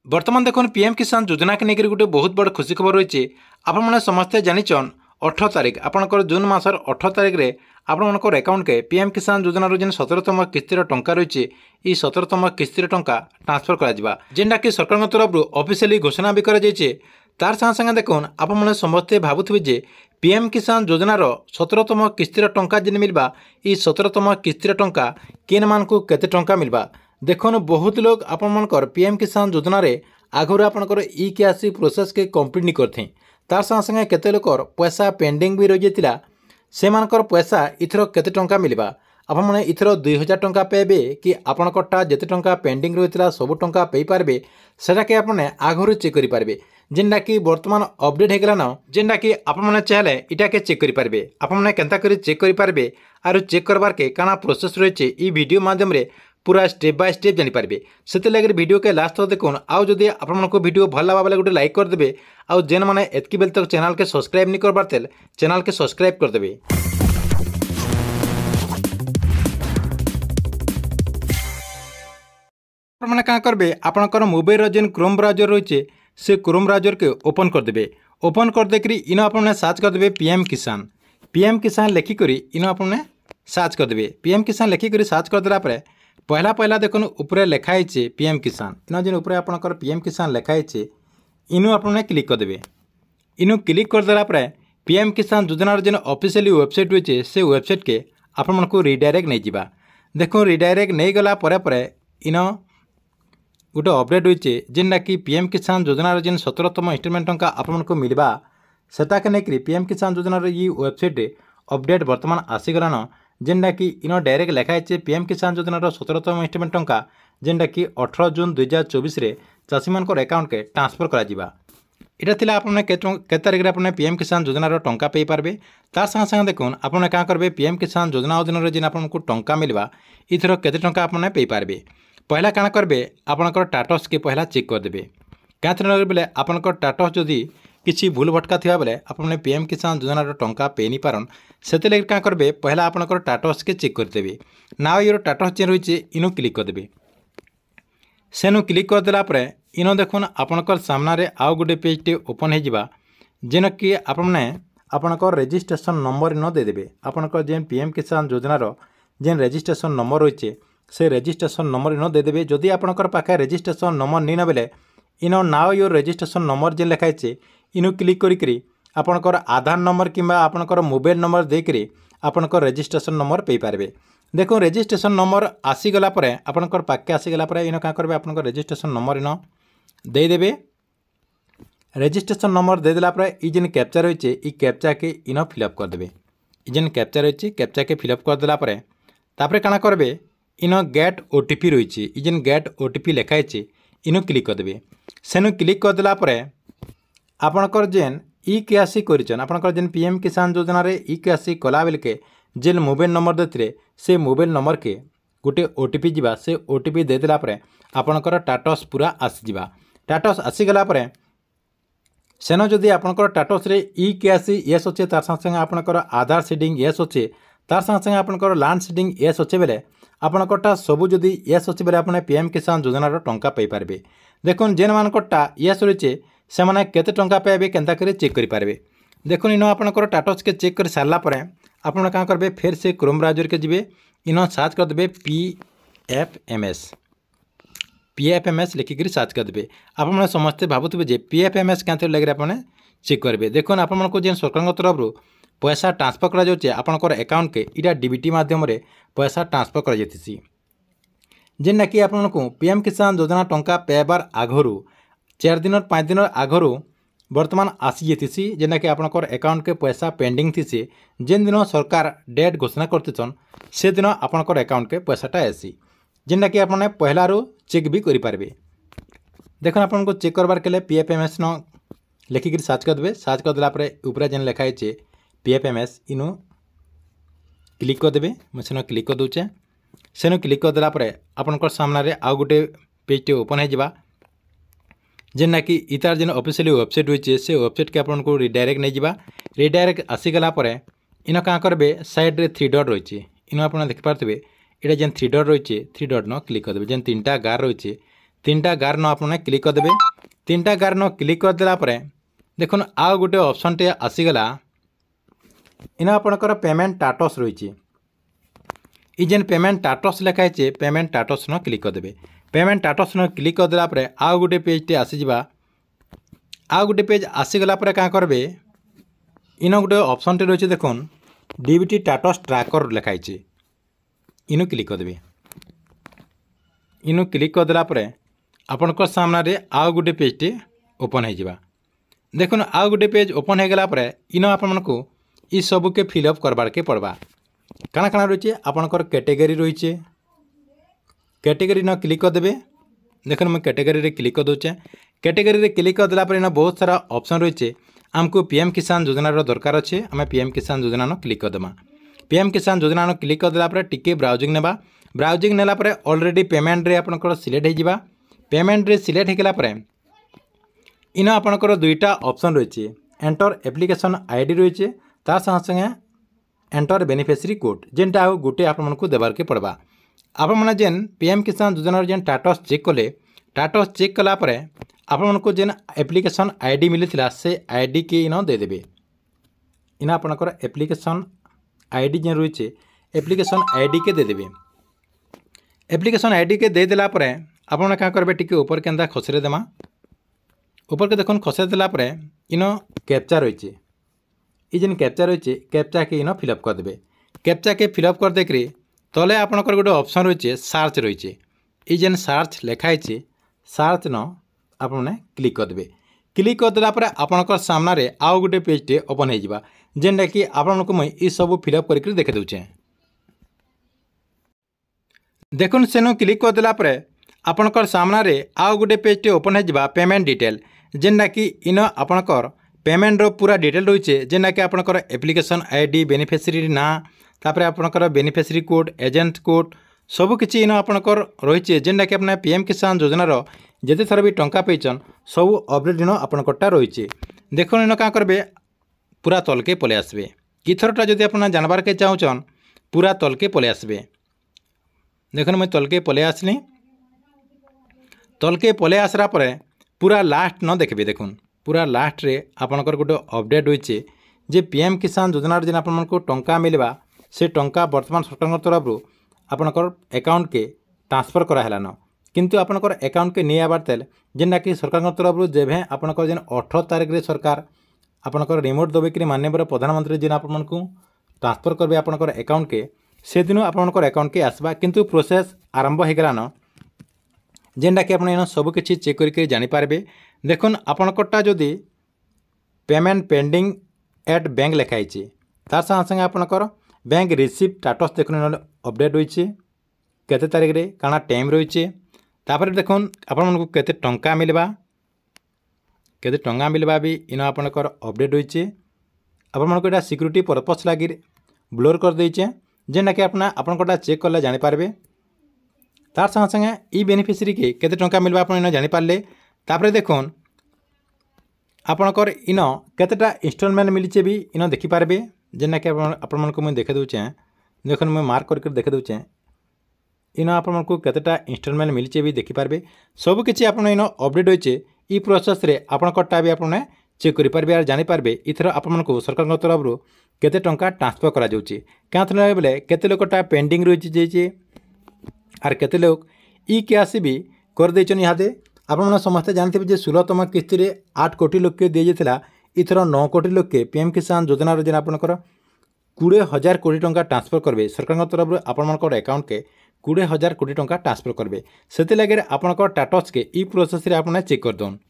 बर्तमान देखो पीएम किसान योजना के लेकर गोटे बहुत बड़ खुशी खबर रही है। आपने समस्ते जानिछन 18 तारिख आपंकर जून मसर 18 तारिख में आपंकर अकाउंट के पीएम किसान योजनार जेन 17तम किस्तिर टंका रही है। ये 17तम किस्तिर टंका ट्रांसफर करा कि सरकार तरफ ऑफिशियली घोषणा भी कर तार संगे देखुन आपने समस्ते भावुवे जे पीएम किसान योजनार 17तम किस्तिर टंका जेन मिलवा ये 17तम किस्तिर टंका केन मानकु केते टंका मिलवा देखुन बहुत लोग आपनकर पीएम किसान योजना रे आगुरी आपनकर ई केआसी प्रोसेस के कंप्लीट नहीं करथे तार संगे केते लोकर पैसा पेंडिंग भी रही जाता से मानकर पैसा इथर केते टंका मिलवा आपने इथर 2000 टंका पेबे कि आपनकटा जेते टंका पेंडिंग रही सब टंका पे पारे सेटा के आपने आगुरी चेक कर पारे जेनटा कि बर्तमान अपडेट हो गलान जेनटा कि आपने चाहे इटा के चेक करेंगे आपने केन्ता कर चेक करेंगे आर चेक करवार के काना प्रोसेस रही है वीडियो माध्यम पूरा स्टेप बाय स्टेप जानीपारे से लगे वीडियो के लास्ट तक देखुन आउ जदि आपको वीडियो भल लगा बेले गोटे लाइक करदे आउ जेन मैंने एतकी बेल तक चैनल के सब्सक्राइब नहीं करबार तेल चैनल के सब्सक्राइब करदे। मैंने क्या करेंगे आपंकर मोबाइल जेन क्रोम ब्राउजर रही है से क्रोम ब्राउजर के ओपन करदे ओपन कर देकर इन आपने सर्च करदे पीएम किसान लिखिक इन आपने सर्च करदे पीएम किसान लिखिक सर्च करदेला पहला देखो ऊपर लिखाई पीएम किसान इन जेन ऊपर आपंकर पीएम किसान लिखाई इनू आपने क्लिक करदे इनू क्लिक करदेला पीएम किसान योजनार जेन ऑफिशियली वेबसाइट रही है से वेबसाइट के आपको रिडायरेक्ट नहीं जावा देखो रिडायरेक्ट नहीं गला इन गोटे अपडेट रही है जेनटा कि पीएम किसान योजनार जेन 17तम इंस्टॉलमेंट टंका आपको मिलवा सेटा के लेकर पीएम किसान योजनार ये वेबसाइट अपडेट बर्तमान आसीगलान जेनटा कि इन डायरेक्ट लिखाई पीएम किसान योजनार 17तम इंस्टॉलमेंट टंका जेनटा कि 18 जून 2024 चाषी मान अकाउंट के ट्रांसफर करा इटा आपने के तारिख में आपने पीएम किसान योजनार टंका पे पारे तार संगे देखुन आपने क्या करेंगे पीएम किसान योजना अधीन जेन आपको टंका मिलवा इथर केते टंका आपने पे पारे पहला काण करेंगे आपंकर टाटस के पहला चेक करदे क्या बेले आपंकर टाटस जदि किसी भूल भटका थी बेले आपने पीएम किसान योजनार टंका पे नहीं पारन से क्या करेंगे पहला आपंकर टाटस के चेक करदेवे नाउ योर टाटस जेन रही है इनू क्लिक करदेवे सेनु क्लिक करदेला इन देखुन आपंकर सामने आउ गोटे पेज टे ओपन हो जेन कि आपने आपंकर रजिस्ट्रेशन नंबर इन देदेवे आपंकर जेन पीएम किसान योजनार जेन रजिस्ट्रेशन नंबर रही है से रजिस्ट्रेशन नंबर इन देदेवे जदि आपंकर पाखे रजिस्ट्रेशन नंबर नहीं बेले इन नाउ योर रजिस्ट्रेशन नंबर जेन लिखाई इनू क्लिक करी आपंकर आधार नंबर किंबा आपंकर मोबाइल नंबर देकर आपंकर रजिस्ट्रेशन नंबर पे पारे देखो रजिस्ट्रेशन नंबर आसीगला आपंकर पाखे आसीगला इन क्या करेंगे आपंकर रजिस्ट्रेशन नंबर इन देदेवे रजिस्ट्रेशन नंबर देदेला ये जेन कैप्चा रही है ये कैप्चा के इन फिलअप करदे जेन कैप्चा रही है कैप्चा के फिलअप करदेला काण करेंगे इन गेट ओटीपी रही है ये जेन गेट ओटीपी लिखाई इनू क्लिक करदे सेनु क्लिक करदेला आपणकर जेन ई केआसी करछन आपणकर जेन पीएम किसान योजना रे ई केआसी कला बेलके जेन मोबाइल नंबर देते से मोबाइल नंबर के गोटे ओटीपी जीवा से ओटीपी देदेला आपणकर टाटस पूरा आसीजा टाटस आसीगला सेन जदि आपणकर टाटस रे ई केआसी येस अच्छे तार संगे आपणकर आधार सीडिंग येस अच्छे तार संगे आपणकर लैंड सीडिंग येस अच्छे बेले आपणकटा सबू जदि येस अच्छे बेले आपने पीएम किसान योजनार टंका पे पारे देखुन जेन मानकटा येस रही है से मैंने केते टंका पाइबे केन्ता करे चेक करि पारबे देखुन इन आपनकर टाटस के चेक कर सारला परे आपन क्या करेंगे फिर से क्रोम ब्राउजर के जीवे इन सर्च करदे पीएफएमएस लिखिक सर्च करदे आपने समस्ते भावुवे जे पीएफएमएस क्या लगे आपने चेक करेंगे देखुन आपको जेन सरकार तरफ पैसा ट्रांसफर करा जाउछे आपनकर अकाउंट के इटा डीबीटी माध्यम रे पैसा ट्रांसफर करा जाइतिसी जेना कि आपनको पीएम किसान योजना टंका पेबार आगरू 4 दिन 5 दिन आगरू वर्तमान आसी जाती जेना कि आपनकर अकाउंट के पैसा पेंडिंग थी जेन दिन सरकार डेट घोषणा करते से दिन आपनकर अकाउंट के पैसाटा आसी जेना कि आपने पहलारू चेक भी करेंगे देखो आपको चेक करबार के लिए पीएफएमएस न लिखिक सर्च करदे सर्च करदेला ऊपर जेन लिखाई पीएफएमएस इनू क्लिक करदे मुझे क्लिक कर दूचे सेनु क्लिक करदेला आपनकर सामने आउ गोटे पेज टे ओपन हो जेना कि इतार जेन ऑफिशियली वेबसाइट रही है से वेबसाइट के आपको रिडायरेक्ट नहीं जावा रिडायरेक्ट आसीगला इन क्या करेंगे साइड रे 3 डॉट रही है इन आप देखिपारे ये जेन 3 डॉट रही है 3 डॉट न क्लिक करदे जेन 3टा गार रही है तीनटा गार न आपने क्लिक करदे। तीनटा गार न क्लिक करदेला देखुन आउ गोटे ऑप्शन टे आसीगला इन आपणकर पेमेंट स्टाटस रही है। जेन पेमेंट स्टाटस लिखाई पेमेंट स्टाटस न क्लिक करदे। पेमेंट स्टाटस न क्लिक करदेला आउ गोटे पेज टे आसीजिबा। आउ गोटे पेज आसीगला क्या करेंगे इन गोटे ऑप्शन टे रही है देखुन डीबीटी स्टाटस ट्रैकर लिखाई इनु क्लिक करदे। इनु क्लिक करदेला आपणकर सामने आउ गोटे पेज टे ओपन हो देखुन आउ गोटे पेज ओपन हो गला इन आपण को ई सबू के फिलअप करबार के पड़वा। काना काना रही है आपणकर कैटेगरी रही है। कैटेगरी न क्लिक करदे। देखो मुझे कैटेगरी रे क्लिक कर दूचे। कैटेगरी रे क्लिक करदेला इन बहुत सारा ऑप्शन रही है। आमको पीएम किसान योजना दरकार अच्छे आम पीएम किसान योजना न क्लिक करदेमा। पीएम किसान योजना न क्लिक करदेला टिके ब्राउजिंग नेबा। ब्राउजिंग नेला ऑलरेडी पेमेंट रे आपणकर सिलेक्ट हो पेमेंट रे सिलेक्ट होगला इन आपणकर दुईटा ऑप्शन रही है। एंटर एप्लिकेशन आईडी रही है तार संगे संगे एंटर बेनिफिशियरी कोड जेनटा आउ गोटे आपको देवार के पड़वा। आपने जेन पीएम किसान योजना जेन स्टाटस चेक कले स्टाटस चेक कलापर आपको जेन एप्लिकेशन आईडी मिली से आईडी के इन देदेवे। इन आपणकर एप्लिकेशन आईडी जेन रही है एप्लिकेशन आईडी के देदेवे। एप्लिकेशन आईडी के देदेला आपन क्या करेंगे टिके ऊपर के खसरे देमा। ऊपर के देखुन खसरे देला इन कैप्चा रही है। ये जेन कैप्चा रही है कैप्चा के इन फिलअप करदे। कैप्चा के फिलअप कर देकर तले आपणकर गोटे ऑप्शन रही है सार्च रही है। ये जेन सार्च लिखाई सार्च न आपने क्लिक करदे। क्लिक करदेला आपणकर सामने आउ गोटे पेज टे ओपन हो जेनटा कि आपको मुझे सब फिलअप करके देखे दूचे। देखुन सेनु क्लिक करदेला आपणकर सामने आउ गोटे पेज टे ओपन हो पेमेंट डिटेल जेनटा कि इन आपणकर पेमेंट रो पूरा डिटेल रही है जेनटा कि आपणकर एप्लिकेशन आईडी बेनिफिशियरी ना तापर आपणकर बेनिफिशियरी कोड एजेंट कोड सबकि इन आपणकर रही है जेनटा कि अपना पीएम किसान योजनार जिते थर भी टंका पेचन सब अपडेट इन आपणकरटा रही है। देखो इन क्या करेंगे पूरा तलके पलि आसबे। किथरटा जदि आप जानबार के चाहून पूरा तलके पलि आसबे। देखो मुझे तलके पलि आसली। तलके पलि आसरा पूरा लास्ट न देखबे। देखुन पूरा लास्ट रे आपणकर गोटे अपडेट होइछे जे पीएम किसान योजना जेन आपको टंका मिलवा से टंका वर्तमान सरकार तरफ आपणकर अकाउंट के ट्रांसफर करालान किंतु आपणकर अकाउंट के नहीं आबार तेल जेनटा कि सरकार तरफ जेभे आपणकर जेन 18 तारिख रे सरकार आपणकर रिमोट दबेक माननीय प्रधानमंत्री जेन आपको ट्रांसफर करबे आपणकर अकाउंट के से दिन आपणकर अकाउंट के आसबा किंतु प्रोसेस आरंभ हो गलान जेनटा कि आप सबकि चेक करके जानीपारे। देखुन आपणकरटा जदि पेमेंट पेंडिंग एट बैंक लिखाई तार संगे संगे आपणकर बैंक रिसीव स्टाटस देखुन अपडेट होइछे केते तारिख रे काना टाइम रही है। तापर देखुन आपको केते टंका मिलवा भी इन आपणकर अपडेट होइछे। आपको एटा सिक्योरिटी पर्पस लगी ब्लोर कर देइछे जेनटा कि आपणकरटा चेक कले जानीपारे। तार संगे संगे ई बेनिफिशियरी के केते टंका मिलवा आप इन जानीपारे। तापर देखुन आपणकर इन केतेटा इंस्टॉलमेंट मिली भी इन देखिपारे जेनटा कि आपको मुझे देखे दूचे। देखुन मुझे मार्क करके देखे दूचे इन आपको केतेटा इंस्टॉलमेंट मिली भी देखिपारे। सबकि आप इन अपडेट होइछे ई प्रोसेस रे आपणकरटा भी आपने चेक करेंगे और जानीपारे इथर आपको सरकार तरफ केते टंका ट्रांसफर करा जाउची क्या बेले केते लोकटा पेंडिंग रही जाइए आर केते लोग ई कैश भी कर देछन। इहादे आपन समस्ते जानते जे 16तम किस्ती रे 8 कोटी लोक के दिए जाता इथर 9 कोटी लोक के पीएम किसान योजना जेन आपनकर 20,000 कोटी टंका ट्रांसफर करबे सरकार तरफ आपनकर अकाउंट के 20,000 कोटी टंका ट्रांसफर करबे। सेति लगे आपनकर स्टेटस के ई प्रोसेस रे आपने चेक कर दौन।